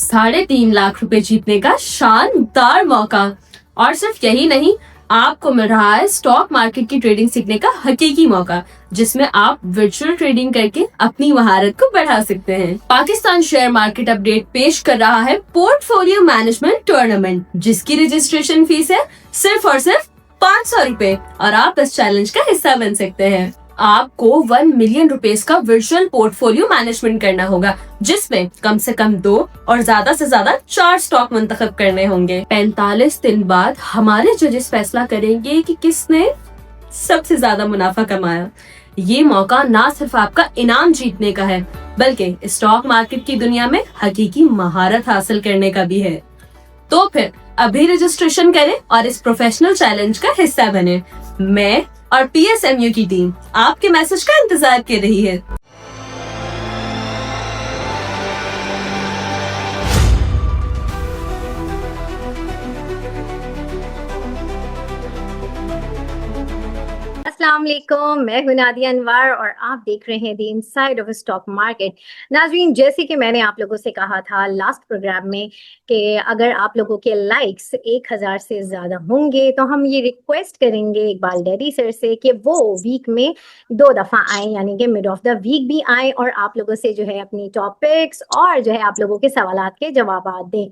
₹3.5 लाख जीतने का शानदार मौका। और सिर्फ यही नहीं, आपको मिल रहा है स्टॉक मार्केट की ट्रेडिंग सीखने का हकीकी मौका, जिसमें आप वर्चुअल ट्रेडिंग करके अपनी महारत को बढ़ा सकते हैं। पाकिस्तान शेयर मार्केट अपडेट पेश कर रहा है पोर्टफोलियो मैनेजमेंट टूर्नामेंट, जिसकी रजिस्ट्रेशन फीस है सिर्फ और सिर्फ ₹500 और आप इस चैलेंज का हिस्सा बन सकते हैं। आपको ₹1 मिलियन का वर्चुअल पोर्टफोलियो मैनेजमेंट करना होगा, जिसमें कम से कम 2 और ज्यादा से ज्यादा 4 स्टॉक मुंतखब करने होंगे। 45 दिन बाद हमारे जजेस फैसला करेंगे कि किसने सबसे ज्यादा मुनाफा कमाया। ये मौका ना सिर्फ आपका इनाम जीतने का है, बल्कि स्टॉक मार्केट की दुनिया में हकीकी महारत हासिल करने का भी है। तो फिर अभी रजिस्ट्रेशन करें और इस प्रोफेशनल चैलेंज का हिस्सा बने। मैं और PSMU की टीम आपके मैसेज का इंतजार कर रही है। अस्सलाम वालेकुम, मैं हूं नादिया अनवर और आप देख रहे हैं the inside of stock market. नाज़रीन, जैसे कि मैंने आप लोगों से कहा था लास्ट प्रोग्राम में कि अगर आप लोगों के लाइक्स 1000 से ज़्यादा होंगे तो हम ये रिक्वेस्ट करेंगे इकबाल डैडी सर से कि वो वीक में 2 दफ़ा आए, यानी कि मिड ऑफ द वीक भी आए और आप लोगों से जो है अपनी टॉपिक्स और जो है आप लोगों के सवालात के जवाब दें।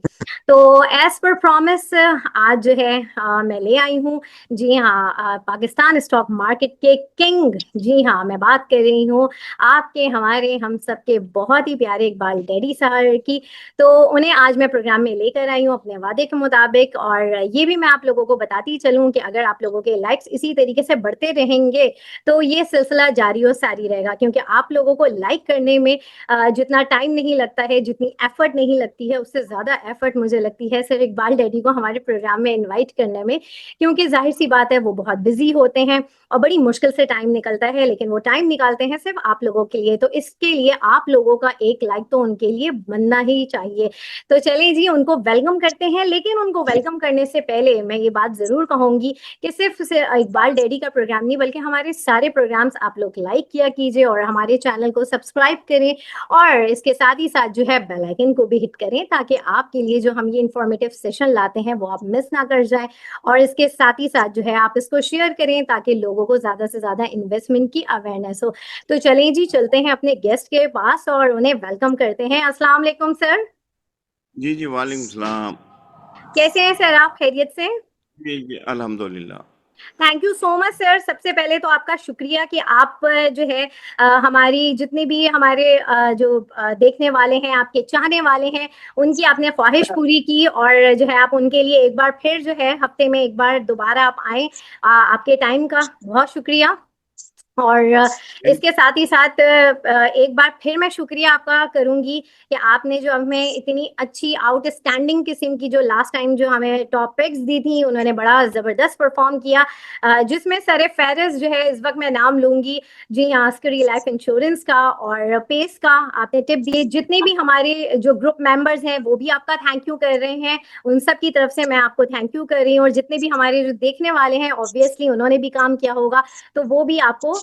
तो एज पर प्रॉमिस आज जो है मैं ले आई हूँ, जी हाँ, पाकिस्तान स्टॉक मार्केट के किंग, जी हाँ, मैं बात कर रही हूँ आपके, हमारे, हम सबके बहुत ही प्यारे इकबाल डैडी साहब की। तो उन्हें आज मैं प्रोग्राम में लेकर आई हूँ अपने वादे के मुताबिक। और ये भी मैं आप लोगों को बताती चलूँ कि अगर आप लोगों के लाइक्स इसी तरीके से बढ़ते रहेंगे तो ये सिलसिला जारी और सारी रहेगा, क्योंकि आप लोगों को लाइक करने में जितना टाइम नहीं लगता है, जितनी एफर्ट नहीं लगती है, उससे ज़्यादा एफर्ट मुझे लगती है सिर्फ इकबाल डैडी को हमारे प्रोग्राम में इन्वाइट करने में, क्योंकि जाहिर सी बात है वो बहुत बिजी होते हैं और बड़ी मुश्किल से टाइम निकलता है, लेकिन वो टाइम निकालते हैं सिर्फ आप लोगों के लिए। तो इसके लिए आप लोगों का एक लाइक तो उनके लिए बनना ही चाहिए। तो चलिए जी, उनको वेलकम करते हैं। लेकिन उनको वेलकम करने से पहले मैं ये बात जरूर कहूंगी कि सिर्फ से इकबाल डैडी का प्रोग्राम नहीं, बल्कि हमारे सारे प्रोग्राम्स आप लोग लाइक किया कीजिए और हमारे चैनल को सब्सक्राइब करें और इसके साथ ही साथ जो है बेल आइकन को भी हिट करें, ताकि आपके लिए जो हम ये इंफॉर्मेटिव सेशन लाते हैं वो आप मिस ना कर जाए। और इसके साथ ही साथ जो है आप इसको शेयर करें ताकि लोगों को ज्यादा से ज्यादा इन्वेस्टमेंट की अवेयरनेस हो। तो चलें जी, चलते हैं अपने गेस्ट के पास और उन्हें वेलकम करते हैं। अस्सलाम वालेकुम सर। जी जी, वालेकुम सलाम। कैसे हैं सर आप, खैरियत से? जी जी, अल्हम्दुलिल्लाह। Thank you so much sir. सबसे पहले तो आपका शुक्रिया कि आप जो है हमारी जितने भी हमारे जो देखने वाले हैं, आपके चाहने वाले हैं, उनकी आपने ख्वाहिश पूरी की और जो है आप उनके लिए एक बार फिर जो है हफ्ते में एक बार दोबारा आप आए। आपके टाइम का बहुत शुक्रिया। और इसके साथ ही साथ एक बार फिर मैं शुक्रिया आपका करूंगी कि आपने जो हमें इतनी अच्छी आउटस्टैंडिंग किस्म की जो लास्ट टाइम जो हमें टॉपिक्स दी थी, उन्होंने बड़ा ज़बरदस्त परफॉर्म किया, जिसमें सर फहरिस्त जो है इस वक्त मैं नाम लूंगी, जी हाँ, अस्करी लाइफ इंश्योरेंस का और पेस का आपने टिप दिए। जितने भी हमारे जो ग्रुप मेंबर्स हैं वो भी आपका थैंक यू कर रहे हैं, उन सब की तरफ से मैं आपको थैंक यू कर रही हूँ। और जितने भी हमारे जो देखने वाले हैं ऑब्वियसली उन्होंने भी काम किया होगा, तो वो भी आपको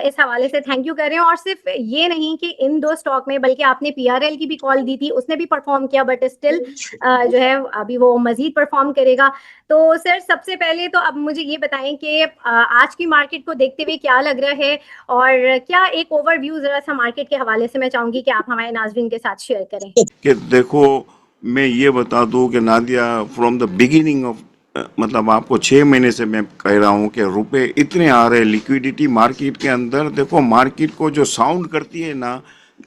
इस हवाले से थैंक यू कर रहे हैं। और सिर्फ ये नहीं कि इन 2 स्टॉक में, बल्कि आपने PRL की भी कॉल दी थी, उसने भी परफॉर्म किया, बट स्टिल जो है अभी वो मजीद परफॉर्म करेगा। तो सर सबसे पहले तो अब मुझे ये बताएं कि आज की मार्केट को देखते हुए क्या लग रहा है, और क्या एक ओवरव्यू जरा सा मार्केट के हवाले से मैं चाहूंगी कि आप हमारे नाज़रीन के साथ शेयर करें। कि देखो, मैं ये बता दूं कि Nadia, from the beginning of, मतलब आपको 6 महीने से मैं कह रहा हूँ कि रुपए इतने आ रहे, लिक्विडिटी मार्केट के अंदर। देखो, मार्केट को जो साउंड करती है ना,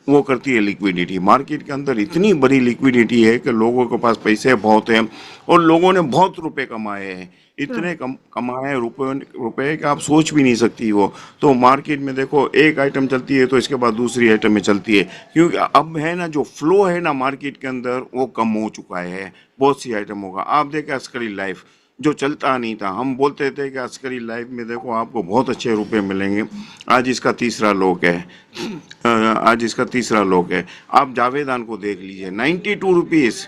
वो करती है लिक्विडिटी। मार्केट के अंदर इतनी बड़ी लिक्विडिटी है कि लोगों के पास पैसे बहुत हैं और लोगों ने बहुत रुपए कमाए हैं, इतने कमाए हैं रुपए कि आप सोच भी नहीं सकती हो। तो मार्केट में देखो, एक आइटम चलती है तो इसके बाद दूसरी आइटम में चलती है, क्योंकि अब है ना, जो फ्लो है ना मार्केट के अंदर, वो कम हो चुका है। बहुत सी आइटम होगा, आप देखें अस्करी लाइफ जो चलता नहीं था, हम बोलते थे कि अस्करी लाइफ में देखो आपको बहुत अच्छे रुपए मिलेंगे, आज इसका तीसरा लोक है। आज इसका तीसरा लोक है। आप जावेदान को देख लीजिए, 92 रुपीज़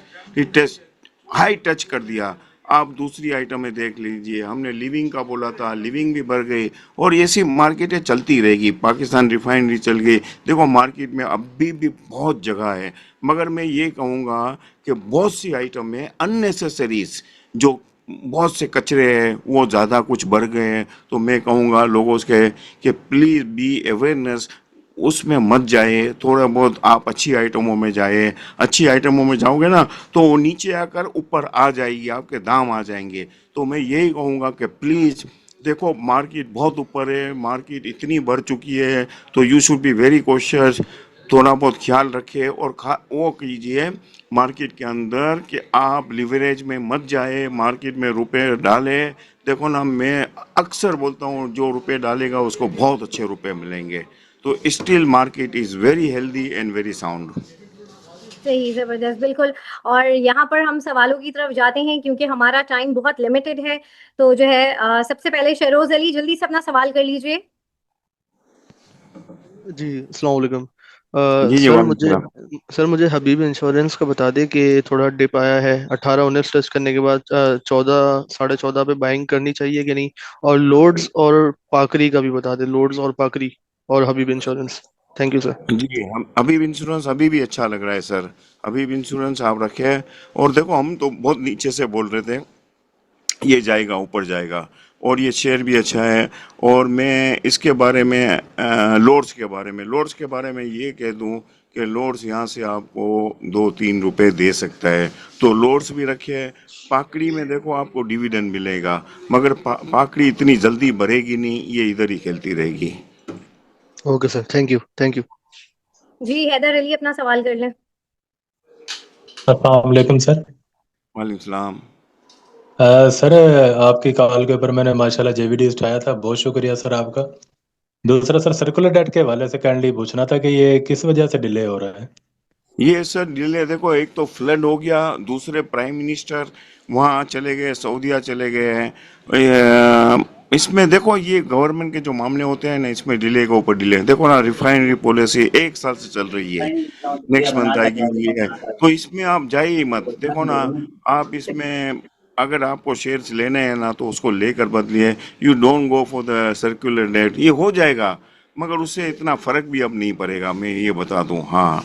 हाई टच कर दिया। आप दूसरी आइटमें देख लीजिए, हमने लिविंग का बोला था, लिविंग भी बढ़ गई और ऐसी मार्केटें चलती रहेगी। पाकिस्तान रिफाइनरी चल गई। देखो मार्केट में अभी भी बहुत जगह है, मगर मैं ये कहूँगा कि बहुत सी आइटम में अननेसेसरीज जो बहुत से कचरे हैं वो ज़्यादा कुछ बढ़ गए हैं। तो मैं कहूँगा लोगों से कि प्लीज़ बी अवेयरनेस, उसमें मत जाए। थोड़ा बहुत आप अच्छी आइटमों में जाए। अच्छी आइटमों में जाओगे ना तो वो नीचे आकर ऊपर आ जाएगी, आपके दाम आ जाएंगे। तो मैं यही कहूँगा कि प्लीज़ देखो मार्केट बहुत ऊपर है, मार्केट इतनी बढ़ चुकी है, तो you should be very cautious. थोड़ा बहुत ख्याल रखें और वो कीजिए मार्केट के अंदर कि आप लिवरेज में मत जाए, मार्केट में रुपए डालें। देखो ना, मैं अक्सर बोलता हूँ जो रुपए डालेगा उसको बहुत अच्छे रुपए मिलेंगे। तो still market is very healthy and very sound. सही, जबरदस्त, बिल्कुल। और यहाँ पर हम सवालों की तरफ जाते हैं क्योंकि हमारा टाइम बहुत लिमिटेड है। तो जो है सबसे पहले शहरोज अली, जल्दी से अपना सवाल कर लीजिए। जी, अस्सलाम वालेकुम। जी जी, सर वालेकुम मुझे सलाम। हबीब इंश्योरेंस का बता दें कि थोड़ा डिप आया है 18-19 टच करने के बाद 14, 14.5 पे बाइंग करनी चाहिए कि नहीं। और लोड्स और पाकरी का भी बता दें, लोड्स और पाकरी और Habib insurance. Thank you sir. जी, हम अभी भी इंश्योरेंस अभी भी अच्छा लग रहा है सर। अभी भी इंश्योरेंस आप रखे हैं। और देखो हम तो बहुत नीचे से बोल रहे थे, ये जाएगा ऊपर जाएगा। और ये शेयर भी अच्छा है। और मैं इसके बारे में लोड्स के बारे में ये कह दूं कि लोड्स यहाँ से आपको 2-3 रुपए दे सकता है। तो लोड्स भी रखे। पाकड़ी में देखो आपको डिविडेंड मिलेगा, मगर पाकड़ी इतनी जल्दी बढ़ेगी नहीं, ये इधर ही खेलती रहेगी। Okay sir, thank you, thank you. जी, हैदर अली, अपना सवाल कर लें। अस्सलाम वालेकुम सर। वालेकुम सलाम। सर, आपकी कॉल के ऊपर मैंने माशाल्लाह जेवीडी उठाया था, बहुत शुक्रिया सर आपका। दूसरा सर, सर्कुलर डेट के हवाले से काइंडली पूछना था कि ये किस वजह से डिले हो रहा है। ये सर डिले देखो, एक तो फ्लड हो गया, दूसरे प्राइम मिनिस्टर वहाँ चले गए, सऊदीया चले गए हैं। इसमें देखो ये गवर्नमेंट के जो मामले होते हैं ना, इसमें डिले के ऊपर डिले। देखो ना, रिफाइनरी पॉलिसी 1 साल से चल रही है, नेक्स्ट मंथ आएगी ये है। तो इसमें आप जाइए ही मत। देखो ना, आप इसमें अगर आपको शेयर्स लेने हैं ना तो उसको लेकर बदलिए। You don't go for the circular debt. ये हो जाएगा, मगर उससे इतना फर्क भी अब नहीं पड़ेगा, मैं ये बता दूं। हाँ,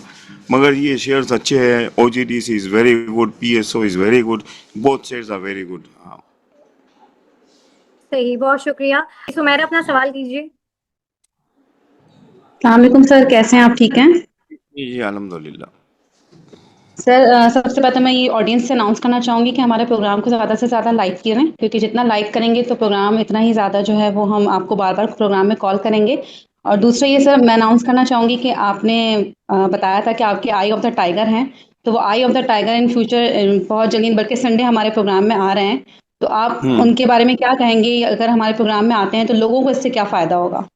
मगर ये शेयर्स अच्छे हैं। OGDC is very good, PSO is very good, both shares are very good. हाँ सही, बहुत शुक्रिया। सुमेरा, अपना सवाल कीजिए। सलामकुम सर, कैसे हैं आप? ठीक हैं जी, अल्हम्दुलिल्लाह। सर? सबसे पहले तो मैं ये ऑडियंस से अनाउंस करना चाहूँगी कि हमारे प्रोग्राम को ज़्यादा से ज़्यादा लाइक करें, क्योंकि जितना लाइक करेंगे तो प्रोग्राम इतना ही ज़्यादा जो है वो हम आपको बार बार प्रोग्राम में कॉल करेंगे। और दूसरा ये सर, मैं अनाउंस करना चाहूँगी कि आपने बताया था कि आपके आई ऑफ द टाइगर हैं, तो वो eye of the tiger in future बहुत जल्दी, बल्कि संडे हमारे प्रोग्राम में आ रहे हैं। तो आप हम्म। उनके बारे में क्या कहेंगे? अगर हमारे प्रोग्राम में आते हैं तो लोगों को इससे क्या फ़ायदा होगा?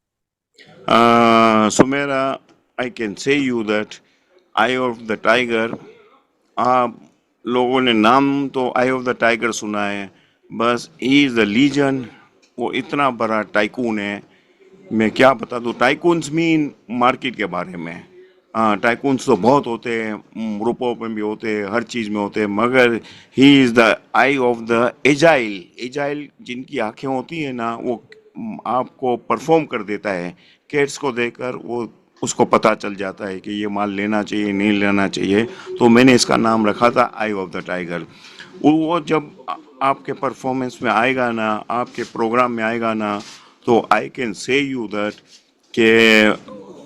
Sumera, I can say you that eye of the tiger, आप लोगों ने नाम तो आई ऑफ द टाइगर सुना है, बस ही इज द लीजन। वो इतना बड़ा टाइकून है, मैं क्या बता दूँ। टाइकून्स मीन मार्केट के बारे में। हाँ, टाइकून्स तो बहुत होते हैं, रुपयों में भी होते हैं, हर चीज़ में होते हैं, मगर he is the I of the agile. Agile जिनकी आंखें होती हैं ना, वो आपको परफॉर्म कर देता है। कैट्स को देखकर वो उसको पता चल जाता है कि ये माल लेना चाहिए नहीं लेना चाहिए। तो मैंने इसका नाम रखा था आई ऑफ द टाइगर। वो जब आपके परफॉर्मेंस में आएगा ना, आपके प्रोग्राम में आएगा ना, तो I can say you that कि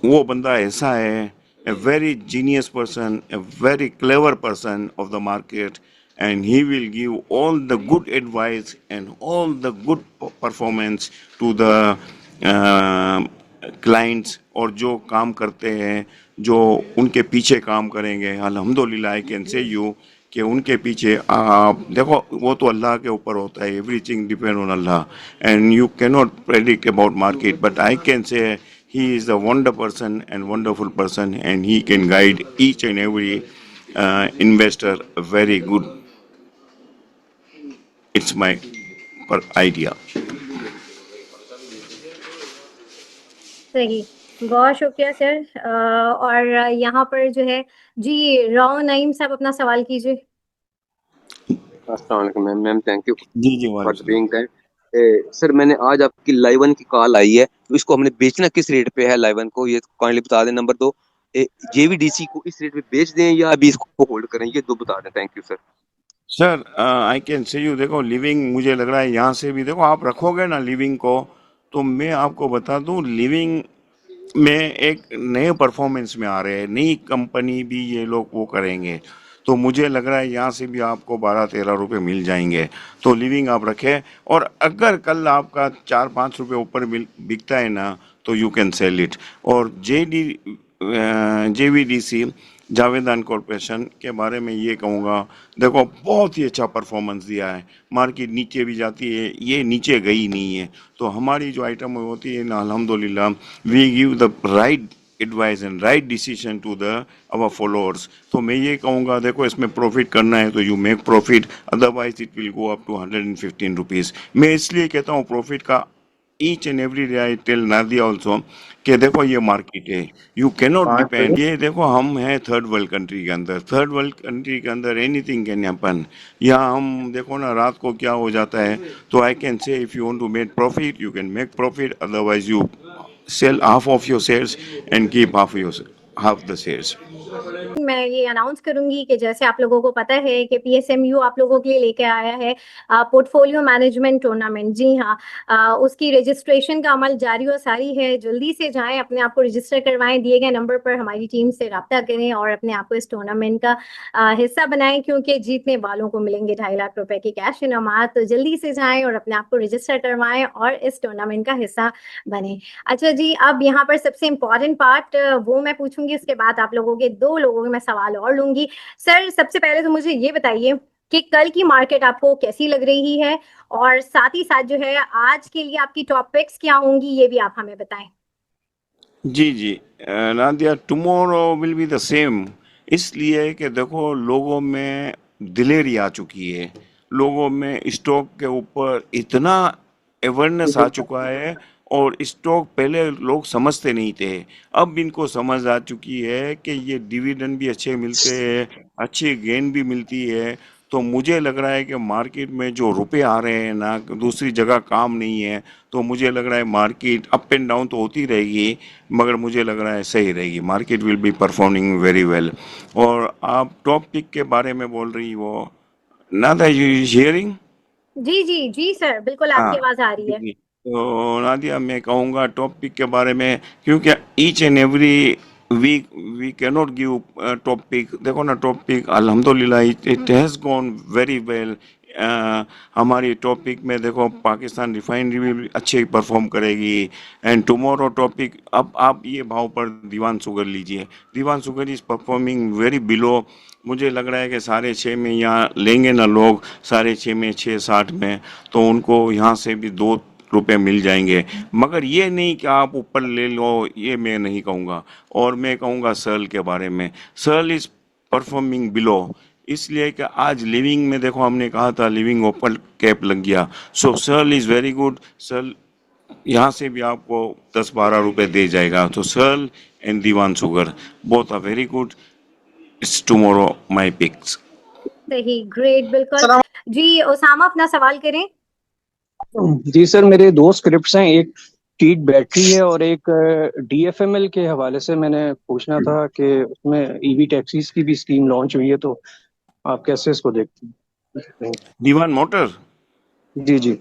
वो बंदा ऐसा है, a very genius person, a very clever person of the market, and he will give all the good advice and all the good performance to the clients। और जो काम करते हैं, जो उनके पीछे काम करेंगे, अल्हम्दुलिल्लाह आई कैन से यू कि उनके पीछे आप देखो, वो तो अल्लाह के ऊपर होता है। Everything depend on Allah and you can not predict about market, but I can से he is a wonder person and wonderful person, and he can guide each and every investor very good. It's my idea. सही, बहुत शुक्रिया sir. और यहाँ पर जो है जी, राव नईम साहब, अपना सवाल कीजिए। अस्सलाम वालेकुम मैम। मैम थैंक यू जी जी फॉर वालेकुम। Being that. सर मैंने आज आपकी लाइवन की कॉल आई है, तो इसको हमने बेचना किस रेट पे है लाइवन को, ये काइंडली बता दें। नंबर 2, जेवीडीसी को इस रेट पे बेच दें या अभी इसको होल्ड करें, ये दो बता दें। Thank you sir. Sir I can say you देखो लिविंग मुझे लग रहा है यहाँ से भी देखो आप रखोगे ना लिविंग को, तो मैं आपको बता दूं लिविंग में एक नए परफॉर्मेंस में आ रहे हैं, नई कंपनी भी ये लोग वो करेंगे, तो मुझे लग रहा है यहाँ से भी आपको 12-13 रुपए मिल जाएंगे। तो लिविंग आप रखें, और अगर कल आपका 4-5 रुपए ऊपर बिकता है ना, तो यू कैन सेल इट। और जेवीडीसी जावेदान कॉरपोरेशन के बारे में ये कहूँगा, देखो बहुत ही अच्छा परफॉर्मेंस दिया है, मार्केट नीचे भी जाती है, ये नीचे गई नहीं है। तो हमारी जो आइटम होती है ना, अल्हम्दुलिल्लाह we give the right advice and right decision to the our followers. तो मैं ये कहूँगा देखो इसमें प्रॉफिट करना है तो you make profit, otherwise it will go up to 115 rupees. मैं इसलिए कहता हूँ प्रॉफिट का each and every day I tell Nadia also कि देखो ये मार्केट है, यू कैनॉट डिपेंड। ये देखो हम हैं थर्ड वर्ल्ड कंट्री के अंदर, थर्ड वर्ल्ड कंट्री के अंदर एनीथिंग कैन हैपन। यहाँ हम देखो ना रात को क्या हो जाता है। तो I can say if you want to make profit you can make profit, otherwise you sell half of your shares and keep half the shares. मैं ये अनाउंस करूंगी कि जैसे आप लोगों को पता है कि पीएसएमयू आप लोगों के लिए लेके आया है पोर्टफोलियो मैनेजमेंट टूर्नामेंट। जी हाँ, उसकी रजिस्ट्रेशन का अमल जारी और सारी है। जल्दी से जाएं, अपने आप को रजिस्टर करवाएं, दिए गए नंबर पर हमारी टीम से रब्ता करें और अपने आप को इस टूर्नामेंट का हिस्सा बनाएं, क्योंकि जीतने वालों को मिलेंगे 2.5 लाख रुपए के कैश इनामात। तो जल्दी से जाएं और अपने आप को रजिस्टर करवाएं और इस टूर्नामेंट का हिस्सा बने। अच्छा जी, अब यहाँ पर सबसे इम्पोर्टेंट पार्ट वो मैं पूछूंगी, उसके बाद आप लोगों के 2 लोगों के मैं सवाल और लूंगी। सर सबसे पहले तो मुझे ये बताइए कि कल की मार्केट आपको कैसी लग रही है, और साथ ही साथ जो है आज के लिए आपकी टॉपिक्स क्या होंगी ये भी आप हमें बताएं। जी जी Nadia, tomorrow will be the same, इसलिए कि देखो लोगों में दिलेरी आ चुकी है, लोगों में स्टॉक के ऊपर इतना अवेयरनेस आ चुका है, और स्टॉक पहले लोग समझते नहीं थे, अब इनको समझ आ चुकी है कि ये डिविडेंड भी अच्छे मिलते हैं, अच्छी गेन भी मिलती है। तो मुझे लग रहा है कि मार्केट में जो रुपए आ रहे हैं ना, दूसरी जगह काम नहीं है, तो मुझे लग रहा है मार्केट अप एंड डाउन तो होती रहेगी, मगर मुझे लग रहा है सही रहेगी, market will be performing very well. और आप टॉप पिक के बारे में बोल रही हो नादा, यू हियरिंग? जी जी जी सर, बिल्कुल हाँ आपकी आवाज आ रही है। जी। तो नादिया मैं कहूँगा टॉपिक के बारे में, क्योंकि each and every week we cannot give topic. देखो ना टॉपिक अल्हम्दुलिल्लाह it has gone very well. हमारी टॉपिक में देखो पाकिस्तान रिफाइनरी भी अच्छे परफॉर्म करेगी। एंड टुमारो टॉपिक, अब आप ये भाव पर दीवान शुगर लीजिए, Diwan sugar is performing very below. मुझे लग रहा है कि 6.5 में यहाँ लेंगे ना लोग, 6.5 में 6.60 में, तो उनको यहाँ से भी 2 रुपए मिल जाएंगे। मगर ये नहीं कि आप ऊपर ले लो, ये मैं नहीं कहूँगा। और मैं कहूँगा सर्ल के बारे में, सर्ल इज़ परफॉर्मिंग बिलो, इसलिए कि आज लिविंग में देखो हमने कहा था लिविंग ओपन कैप लग गया, सो सर्ल इज़ वेरी गुड। सर्ल यहाँ से भी आपको 10-12 रुपए दे जाएगा। तो सर्ल and Diwan sugar both are very good. It's tomorrow my picks. सही, ग्रेट, बिल्कुल सलाम। जी। ओसामा अपना सवाल करें। जी सर, मेरे 2 स्क्रिप्ट्स हैं, एक टीट बैटरी है और एक डीएफएमएल के हवाले से मैंने पूछना था कि उसमें ईवी टैक्सीज की भी स्कीम लॉन्च हुई है, तो आप कैसे इसको देखते हैं? दीवान मोटर, जी जी।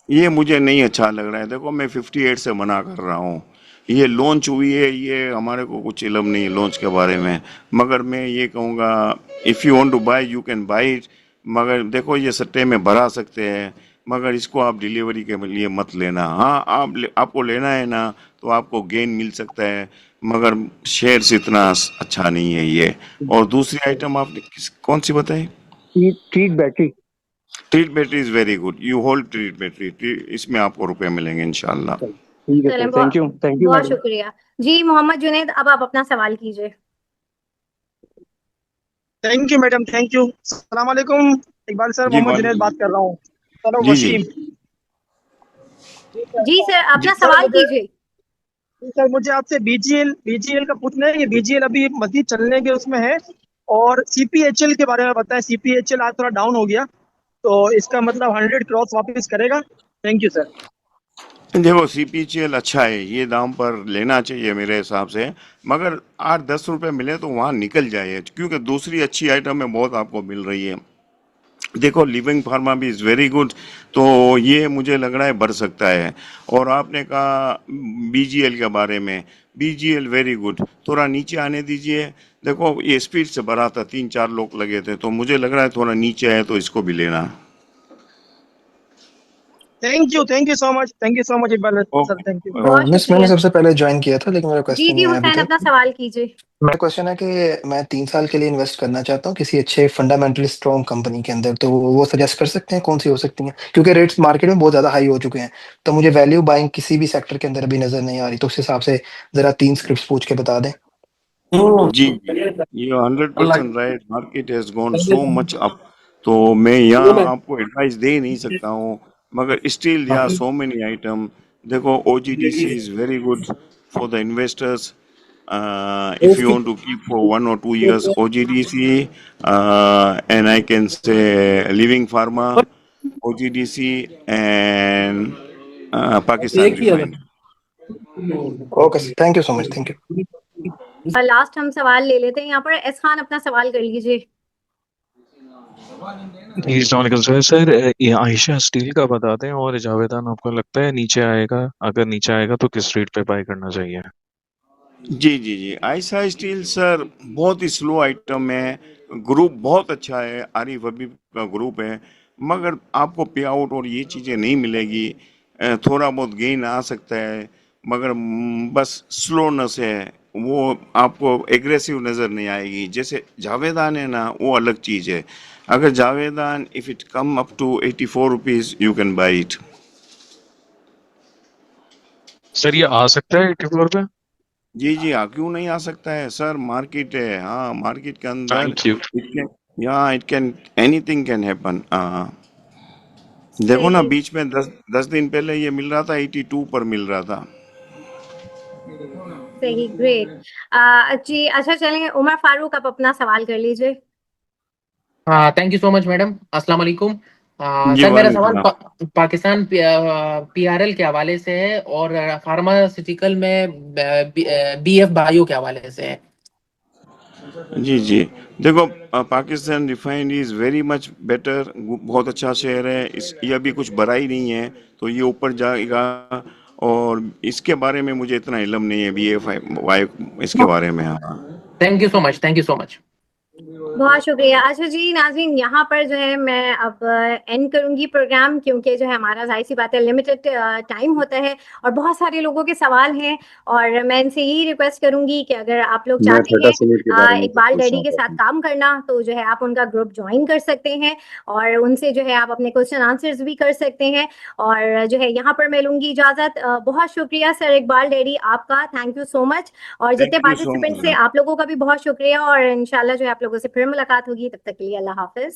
ये मुझे नहीं अच्छा लग रहा है। देखो मैं 58 से मना कर रहा हूँ, ये लॉन्च हुई है, ये हमारे को कुछ इल्म नहीं है लॉन्च के बारे में। मगर मैं ये कहूँगा if you want to buy you can buy it, मगर देखो ये सट्टे में भरा सकते हैं, मगर इसको आप डिलीवरी के लिए मत लेना। हाँ आपको लेना है ना, तो आपको गेन मिल सकता है, मगर शेयर्स इतना अच्छा नहीं है ये। और दूसरी आइटम आपने कौन सी बताई? Tit battery. Treat battery is very good, you hold treat battery, इसमें आपको रुपए मिलेंगे इंशाल्लाह। ठीक है चलें, सर, थैंक यू बहुत मैडम। शुक्रिया जी। मोहम्मद जुनैद, अब आप अपना सवाल कीजिए। Thank you madam, thank you. सलाम वालेकुम इकबाल सर, जी मोहम्मद जुनैद वालेकुम। बात कर रहा हूँ। चलो जी जी वसीम। जी सर, जी अपना सर सवाल मुझे कीजिए। सर मुझे आपसे बीजीएल का पूछना है। ये बीजीएल अभी मजीद चलने के उसमें है, और सीपीएचएल के बारे में बताएं। सीपीएचएल आज थोड़ा डाउन हो गया, तो इसका मतलब 100 क्रॉस वापस करेगा। Thank you sir. देखो CPCL अच्छा है, ये दाम पर लेना चाहिए मेरे हिसाब से, मगर 8-10 रुपए मिले तो वहाँ निकल जाए, क्योंकि दूसरी अच्छी आइटम में बहुत आपको मिल रही है। देखो लिविंग फार्मा भी इज़ वेरी गुड, तो ये मुझे लग रहा है बढ़ सकता है। और आपने कहा BGL के बारे में, BGL वेरी गुड, थोड़ा नीचे आने दीजिए। देखो ये स्पीड से बढ़ा था, 3-4 लोग लगे थे, तो मुझे लग रहा है थोड़ा नीचे आए तो इसको भी लेना। Thank you so much Iqbal sir, okay. Thank you. बहुत मिस मैंने शुक्रिया। सबसे पहले ज्वाइन किया था, लेकिन मेरा जी क्वेश्चन जी नहीं आया अभी हुसैन, तक। अपना सवाल कीजिए। मेरा क्वेश्चन है कि मैं 3 साल के लिए इन्वेस्ट करना चाहता हूँ किसी अच्छे फंडामेंटली स्ट्रॉन्ग कंपनी के अंदर, तो वो सजेस्ट कर सकते हैं कौन सी हो सकती हैं, क्योंकि रेट्स मार्केट में बहुत ज़्यादा हाई हो चुके हैं, तो मुझे वैल्यू बाइंग किसी भी सेक्टर के अंदर अभी नज़र नहीं आ रही, तो उस हिसाब से ज़रा 3 स्क्रिप्ट्स पूछ के बता दें। जी जी, ये 100% right, market has gone so much up, तो मैं यहाँ आपको एडवाइस दे नहीं सकता हूँ, मगर स्टिल या सो मेनी आइटम। देखो OGDC is very good for the investors, if you want to keep for 1 or 2 years OGDC, and I can say Living Pharma, OGDC, and Pakistan Refined. Okay, thank you so much, thank you. Last हम सवाल ले लेते हैं यहाँ पर। एहसान अपना सवाल कर लीजिए। इस्लाम सर सर ये आयशा स्टील का बता दें, और जावेदान आपको लगता है नीचे आएगा? अगर नीचे आएगा तो किस रेट पे बाय करना चाहिए? जी जी जी, आयशा स्टील सर बहुत ही स्लो आइटम है, ग्रुप बहुत अच्छा है, आरिफ हबीब का ग्रुप है, मगर आपको पे आउट और ये चीज़ें नहीं मिलेगी। थोड़ा बहुत गेन आ सकता है, मगर बस स्लोनेस है, वो आपको एग्रेसिव नज़र नहीं आएगी। जैसे जावेदान है ना, वो अलग चीज़ है। अगर जावेदान if it come up to 84 rupees you can buy it. Sir ये आ सकता है 84 पे? जी जी, हाँ क्यों नहीं आ सकता है सर, मार्केट है, हाँ मार्केट के अंदर थैंक यू। इट कैन, यहाँ it can, anything can happen. देखो ना, सही बीच में 10 दिन पहले ये मिल रहा था, 82 पर मिल रहा था। सही, ग्रेट। जी अच्छा, चलें उमर फारूक, आप अपना सवाल कर लीजिए। हाँ, thank you so much madam. अस्सलाम वालेकुम। जी सर मेरा सवाल वालेकुम। पाकिस्तान PRL के हवाले से है, और फार्मास्यूटिकल में BF बायो के हवाले से है। जी जी, देखो Pakistan refined is very much better, बहुत अच्छा शेयर है, इस ये अभी कुछ बढ़ा ही नहीं है, तो ये ऊपर जाएगा। और इसके बारे में मुझे इतना इल्म नहीं है, BF इसके बारे में। हाँ thank you so much, thank you so much. बहुत शुक्रिया। अच्छा जी नाज़रीन, यहाँ पर जो है मैं अब एंड करूंगी प्रोग्राम, क्योंकि जो है हमारा जाहिर सी बात है लिमिटेड टाइम होता है और बहुत सारे लोगों के सवाल हैं, और मैं इनसे यही रिक्वेस्ट करूंगी कि अगर आप लोग मैं चाहते 30 मिनट के बारे हैं में इकबाल पूछ रहा डैडी के साथ हूँ। काम करना, तो जो है आप उनका ग्रुप ज्वाइन कर सकते हैं और उनसे जो है आप अपने क्वेश्चन आंसर्स भी कर सकते हैं। और जो है यहाँ पर मैं लूंगी इजाजत। बहुत शुक्रिया सर इकबाल डैडी आपका, थैंक यू सो मच। और जितने थैंक यू सो पार्टिसिपेंट्स थे मच। आप लोगों का भी बहुत शुक्रिया, और इंशाल्लाह जो है आप लोगों से फिर मुलाकात होगी। तब तक के लिए अल्लाह हाफिज।